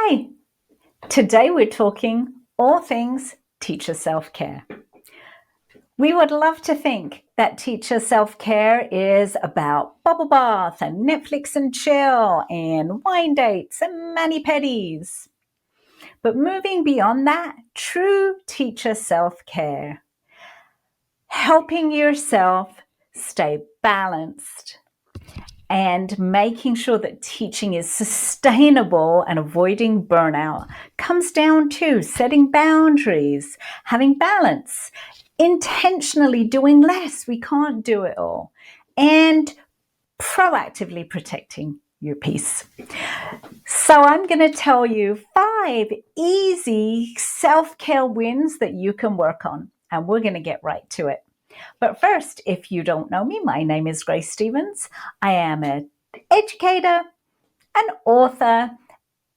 Hi, today we're talking all things teacher self-care. We would love to think that teacher self-care is about bubble bath and Netflix and chill and wine dates and mani-pedis. But moving beyond that, true teacher self-care, helping yourself stay balanced, and making sure that teaching is sustainable and avoiding burnout comes down to setting boundaries, having balance, intentionally doing less. We can't do it all. And proactively protecting your peace. So I'm going to tell you 5 easy self-care wins that you can work on. And we're going to get right to it. But first, if you don't know me, my name is Grace Stevens. I am an educator, an author,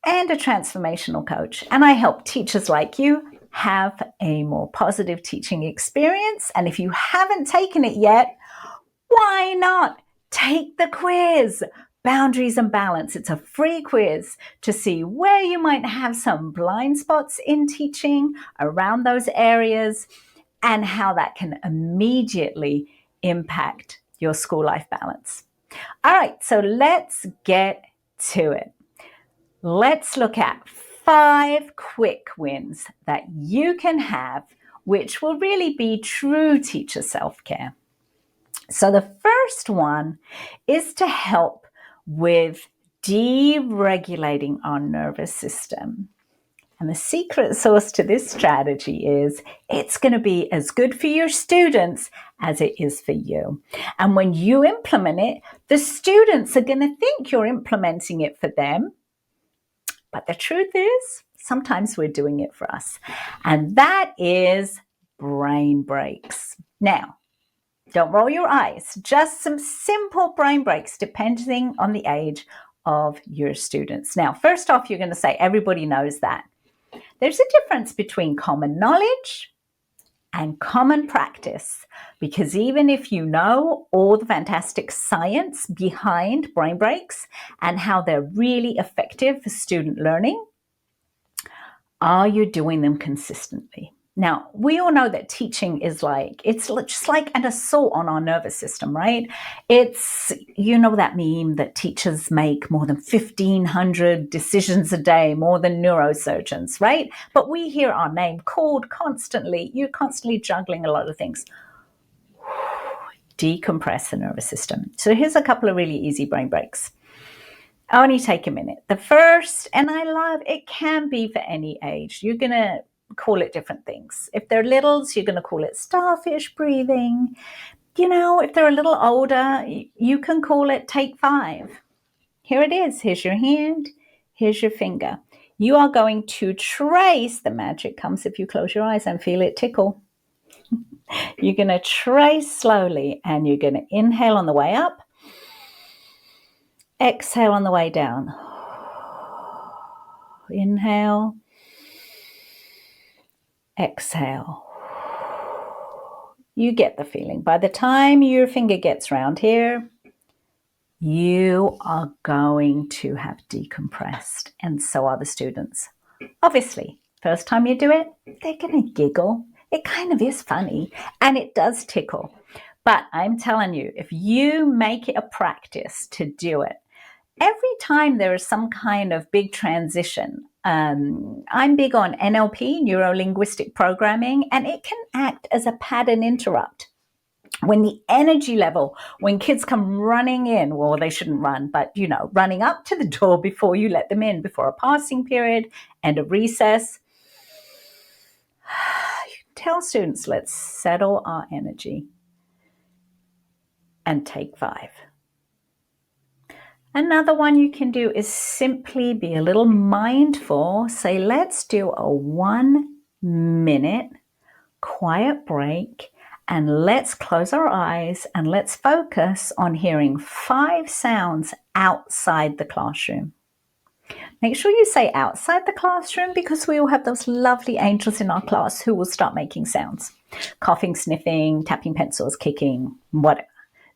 and a transformational coach. And I help teachers like you have a more positive teaching experience. And if you haven't taken it yet, why not take the quiz? Boundaries and Balance. It's a free quiz to see where you might have some blind spots in teaching around those areas, and how that can immediately impact your school life balance. All right, so let's get to it. Let's look at 5 quick wins that you can have, which will really be true teacher self-care. So the first one is to help with deregulating our nervous system. And the secret sauce to this strategy is it's going to be as good for your students as it is for you. And when you implement it, the students are going to think you're implementing it for them. But the truth is, sometimes we're doing it for us. And that is brain breaks. Now, don't roll your eyes. Just some simple brain breaks depending on the age of your students. Now, first off, you're going to say everybody knows that. There's a difference between common knowledge and common practice, because even if you know all the fantastic science behind brain breaks and how they're really effective for student learning, are you doing them consistently? Now, we all know that teaching is it's just like an assault on our nervous system, right? It's, you know, that meme that teachers make more than 1,500 decisions a day, more than neurosurgeons, right? But we hear our name called constantly. You're constantly juggling a lot of things. Decompress the nervous system. So here's a couple of really easy brain breaks. Only take a minute. The first, and I love, it can be for any age. You're going to call it different things. If they're littles, you're going to call it starfish breathing. You know, if they're a little older, you can call it take 5. Here it is. Here's your hand. Here's your finger. You are going to trace, the magic comes if you close your eyes and feel it tickle. You're going to trace slowly, and you're going to inhale on the way up. Exhale on the way down. Inhale. Exhale. You get the feeling. By the time your finger gets round here, you are going to have decompressed, and so are the students. Obviously, first time you do it, they're going to giggle. It kind of is funny, and it does tickle. But I'm telling you, if you make it a practice to do it, every time there is some kind of big transition, I'm big on NLP, neuro-linguistic programming, and it can act as a pattern interrupt. When the energy level, when kids come running in, well, they shouldn't run, but, you know, running up to the door before you let them in, before a passing period and a recess, you tell students, let's settle our energy and take 5. Another one you can do is simply be a little mindful. Say, let's do a 1-minute quiet break, and let's close our eyes and let's focus on hearing 5 sounds outside the classroom. Make sure you say outside the classroom, because we all have those lovely angels in our class who will start making sounds. Coughing, sniffing, tapping pencils, kicking, whatever.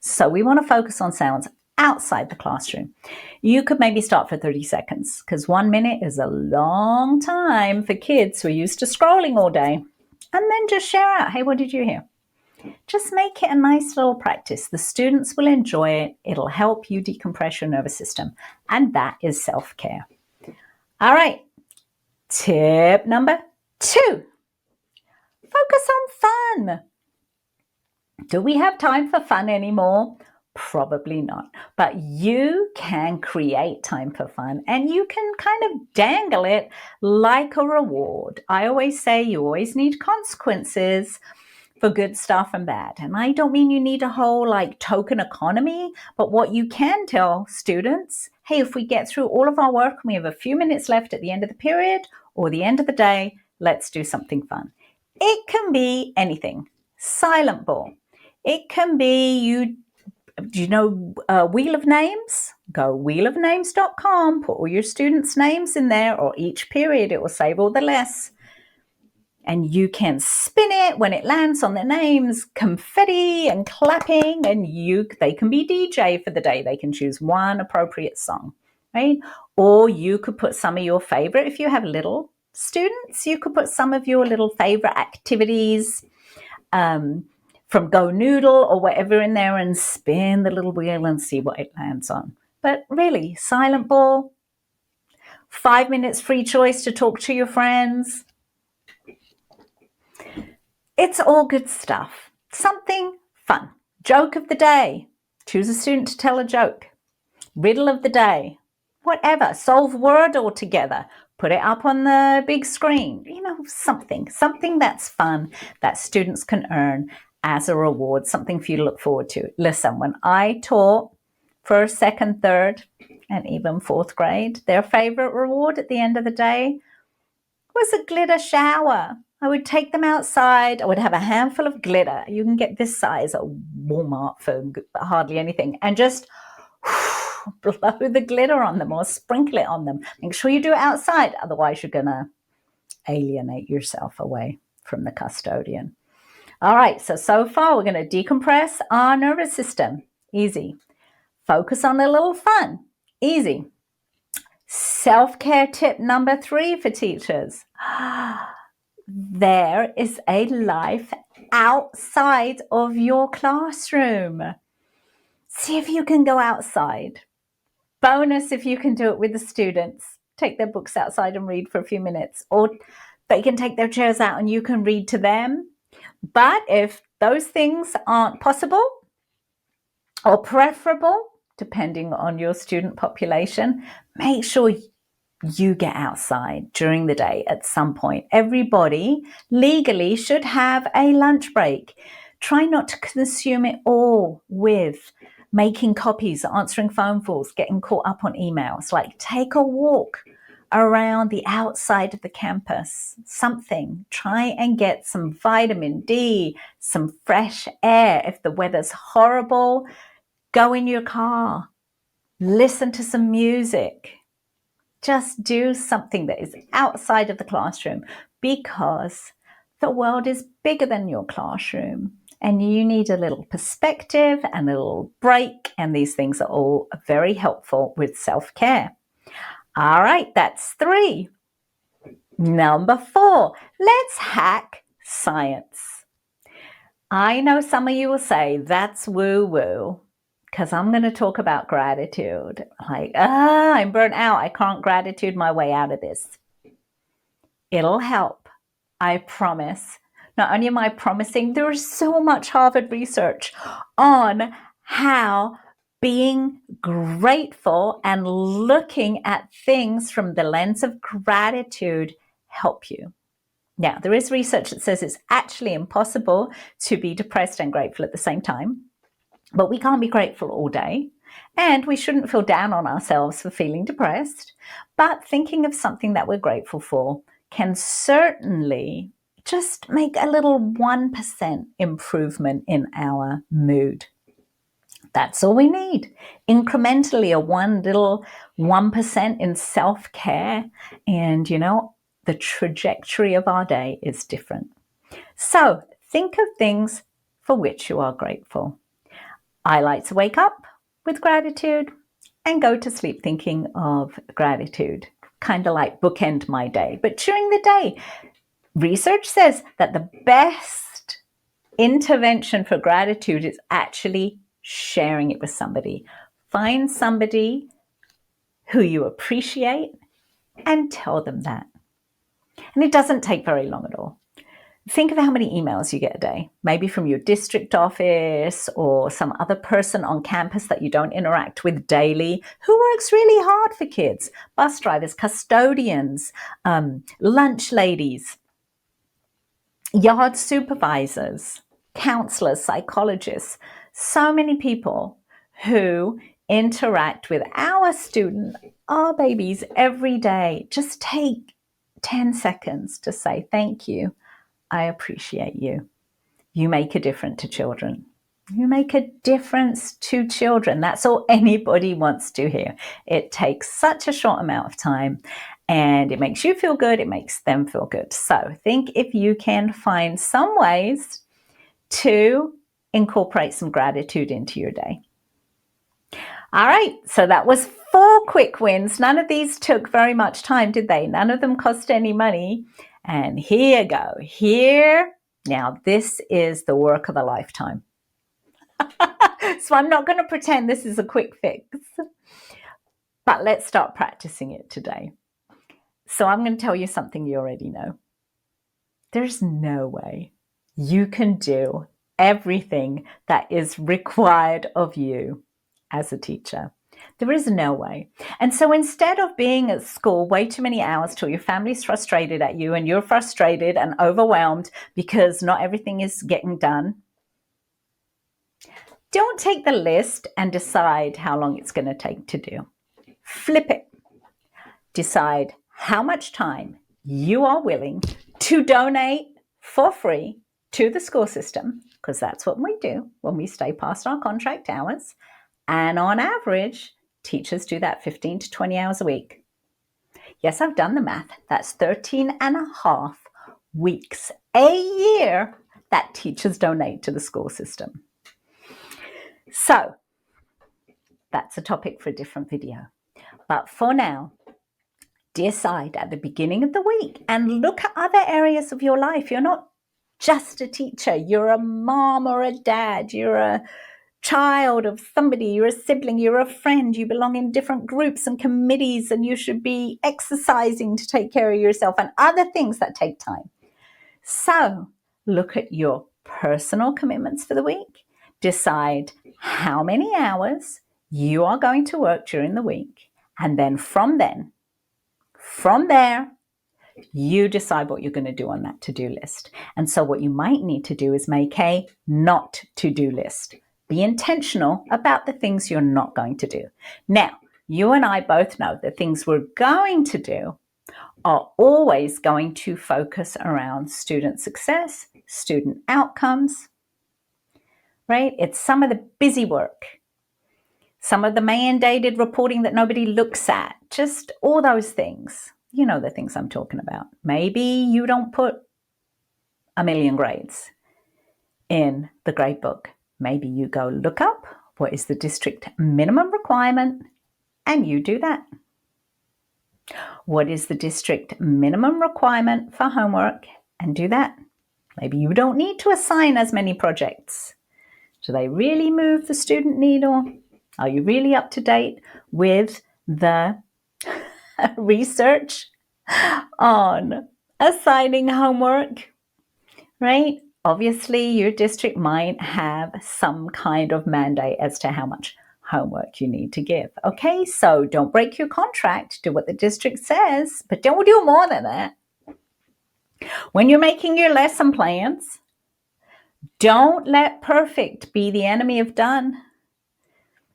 So we want to focus on sounds outside the classroom. You could maybe start for 30 seconds because 1 minute is a long time for kids who are used to scrolling all day. And then just share out, hey, what did you hear? Just make it a nice little practice. The students will enjoy it. It'll help you decompress your nervous system. And that is self-care. All right. Tip number 2. Focus on fun. Do we have time for fun anymore? Probably not. But you can create time for fun and you can kind of dangle it like a reward. I always say you always need consequences for good stuff and bad. And I don't mean you need a whole like token economy, but what you can tell students, hey, if we get through all of our work and we have a few minutes left at the end of the period or the end of the day, let's do something fun. It can be anything. Silent ball. It can be Wheel of Names? Go wheelofnames.com, put all your students' names in there, or each period it will save all the lists. And you can spin it when it lands on their names, confetti and clapping, and they can be DJ for the day. They can choose one appropriate song, right? Or you could put some of your favorite, if you have little students, you could put some of your little favorite activities from Go Noodle or whatever in there and spin the little wheel and see what it lands on. But really, silent ball, 5 minutes free choice to talk to your friends. It's all good stuff. Something fun. Joke of the day. Choose a student to tell a joke. Riddle of the day. Whatever. Solve Wordle together. Put it up on the big screen. Something that's fun that students can earn as a reward, something for you to look forward to. Listen, when I taught first, second, third, and even fourth grade, their favorite reward at the end of the day was a glitter shower. I would take them outside. I would have a handful of glitter. You can get this size at Walmart for hardly anything. And just blow the glitter on them or sprinkle it on them. Make sure you do it outside. Otherwise, you're going to alienate yourself away from the custodian. All right, so far we're going to decompress our nervous system. Easy. Focus on a little fun. Easy. Self-care tip number 3 for teachers. There is a life outside of your classroom. See if you can go outside. Bonus if you can do it with the students. Take their books outside and read for a few minutes. Or they can take their chairs out and you can read to them. But if those things aren't possible or preferable, depending on your student population, make sure you get outside during the day at some point. Everybody legally should have a lunch break. Try not to consume it all with making copies, answering phone calls, getting caught up on emails. Like take a walk around the outside of the campus, something. Try and get some vitamin D, some fresh air. If the weather's horrible, go in your car, listen to some music. Just do something that is outside of the classroom because the world is bigger than your classroom and you need a little perspective and a little break, and these things are all very helpful with self-care. All right, that's 3. Number 4, let's hack science. I know some of you will say that's woo-woo, because I'm going to talk about gratitude. Like, I'm burnt out. I can't gratitude my way out of this. It'll help. I promise. Not only am I promising, there is so much Harvard research on how being grateful and looking at things from the lens of gratitude help you. Now, there is research that says it's actually impossible to be depressed and grateful at the same time. But we can't be grateful all day, and we shouldn't feel down on ourselves for feeling depressed. But thinking of something that we're grateful for can certainly just make a little 1% improvement in our mood. That's all we need. Incrementally, a 1% in self-care, and the trajectory of our day is different. So think of things for which you are grateful. I like to wake up with gratitude and go to sleep thinking of gratitude. Kind of like bookend my day. But during the day, research says that the best intervention for gratitude is actually sharing it with somebody. Find somebody who you appreciate and tell them that. And it doesn't take very long at all. Think of how many emails you get a day, maybe from your district office or some other person on campus that you don't interact with daily, who works really hard for kids, bus drivers, custodians, lunch ladies, yard supervisors, counselors, psychologists, so many people who interact with our student, our babies every day. Just take 10 seconds to say, thank you. I appreciate you. You make a difference to children. You make a difference to children. That's all anybody wants to hear. It takes such a short amount of time and it makes you feel good. It makes them feel good. So think if you can find some ways to incorporate some gratitude into your day. All right, so that was 4 quick wins. None of these took very much time, did they? None of them cost any money. And here you go. Now this is the work of a lifetime. So I'm not going to pretend this is a quick fix, but let's start practicing it today. So I'm going to tell you something you already know. There's no way you can do everything that is required of you as a teacher. There is no way. And so instead of being at school way too many hours till your family's frustrated at you and you're frustrated and overwhelmed because not everything is getting done, don't take the list and decide how long it's going to take to do. Flip it. Decide how much time you are willing to donate for free to the school system, because that's what we do when we stay past our contract hours. And on average, teachers do that 15 to 20 hours a week. Yes, I've done the math. That's 13 and a half weeks a year that teachers donate to the school system. So that's a topic for a different video. But for now, decide at the beginning of the week and look at other areas of your life. You're not just a teacher. You're a mom or a dad. You're a child of somebody, you're a sibling, you're a friend, you belong in different groups and committees, and you should be exercising to take care of yourself and other things that take time. So look at your personal commitments for the week. Decide how many hours you are going to work during the week. And then from there, you decide what you're going to do on that to-do list. And so what you might need to do is make a not to-do list. Be intentional about the things you're not going to do. Now, you and I both know the things we're going to do are always going to focus around student success, student outcomes, right? It's some of the busy work, some of the mandated reporting that nobody looks at, just all those things. You know the things I'm talking about. Maybe you don't put 1 million grades in the grade book. Maybe you go look up what is the district minimum requirement and you do that. What is the district minimum requirement for homework and do that. Maybe you don't need to assign as many projects. Do they really move the student needle? Are you really up to date with the research on assigning homework, right? Obviously, your district might have some kind of mandate as to how much homework you need to give. Okay, so don't break your contract. Do what the district says, but don't do more than that. When you're making your lesson plans, don't let perfect be the enemy of done.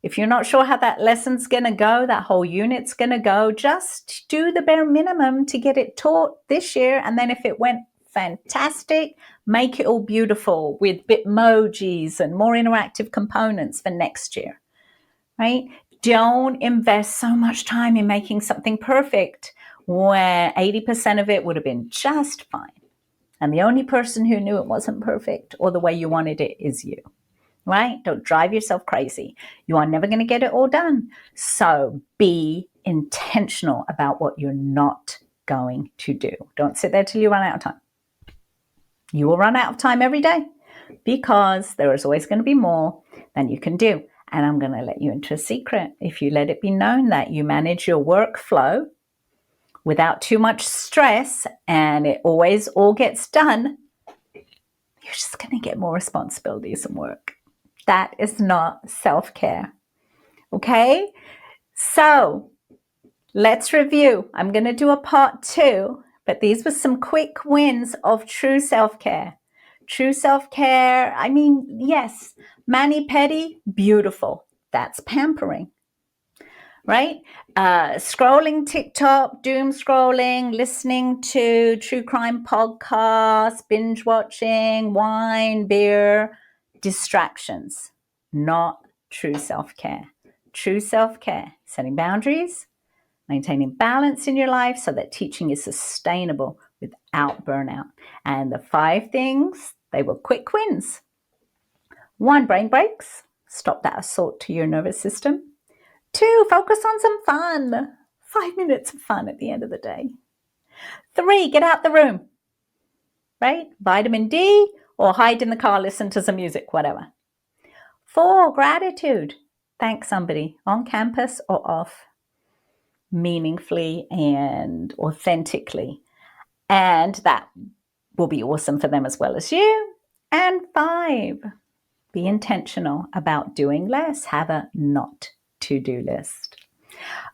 If you're not sure how that lesson's going to go, that whole unit's going to go, just do the bare minimum to get it taught this year. And then if it went fantastic, make it all beautiful with Bitmojis and more interactive components for next year, right? Don't invest so much time in making something perfect where 80% of it would have been just fine. And the only person who knew it wasn't perfect or the way you wanted it is you. right? Don't drive yourself crazy. You are never going to get it all done. So be intentional about what you're not going to do. Don't sit there till you run out of time. You will run out of time every day because there is always going to be more than you can do. And I'm going to let you into a secret. If you let it be known that you manage your workflow without too much stress and it always all gets done, you're just going to get more responsibilities and work. That is not self-care. Okay? So let's review. I'm going to do a part 2, but these were some quick wins of true self-care. True self-care, I mean, yes, mani-pedi, beautiful. That's pampering, right? Scrolling TikTok, doom scrolling, listening to true crime podcasts, binge watching, wine, beer, distractions, not true self-care. True self-care, setting boundaries, maintaining balance in your life so that teaching is sustainable without burnout. And the 5 things, they were quick wins. 1, brain breaks. Stop that assault to your nervous system. 2, focus on some fun. 5 minutes of fun at the end of the day. 3, get out the room, right? Vitamin D or hide in the car, listen to some music, whatever. 4, gratitude. Thank somebody on campus or off, meaningfully and authentically. And that will be awesome for them as well as you. And 5, be intentional about doing less. Have a not to-do list.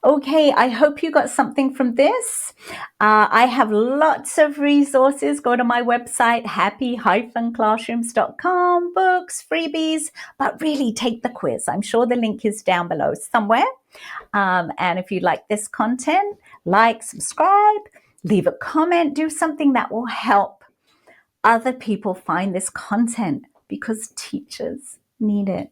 Okay, I hope you got something from this. I have lots of resources. Go to my website, happy-classrooms.com, books, freebies, but really take the quiz. I'm sure the link is down below somewhere. And if you like this content, like, subscribe, leave a comment, do something that will help other people find this content because teachers need it.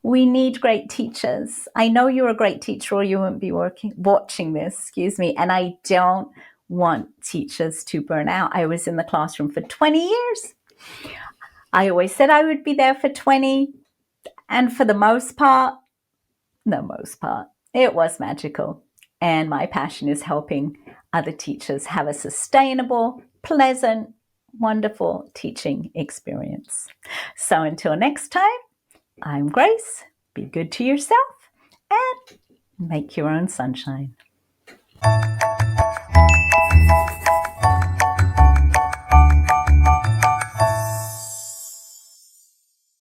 We need great teachers. I know you're a great teacher or you wouldn't be watching this, and I don't want teachers to burn out. I was in the classroom for 20 years. I always said I would be there for 20, and for the most part, it was magical. And my passion is helping other teachers have a sustainable, pleasant, wonderful teaching experience. So until next time, I'm Grace. Be good to yourself and make your own sunshine.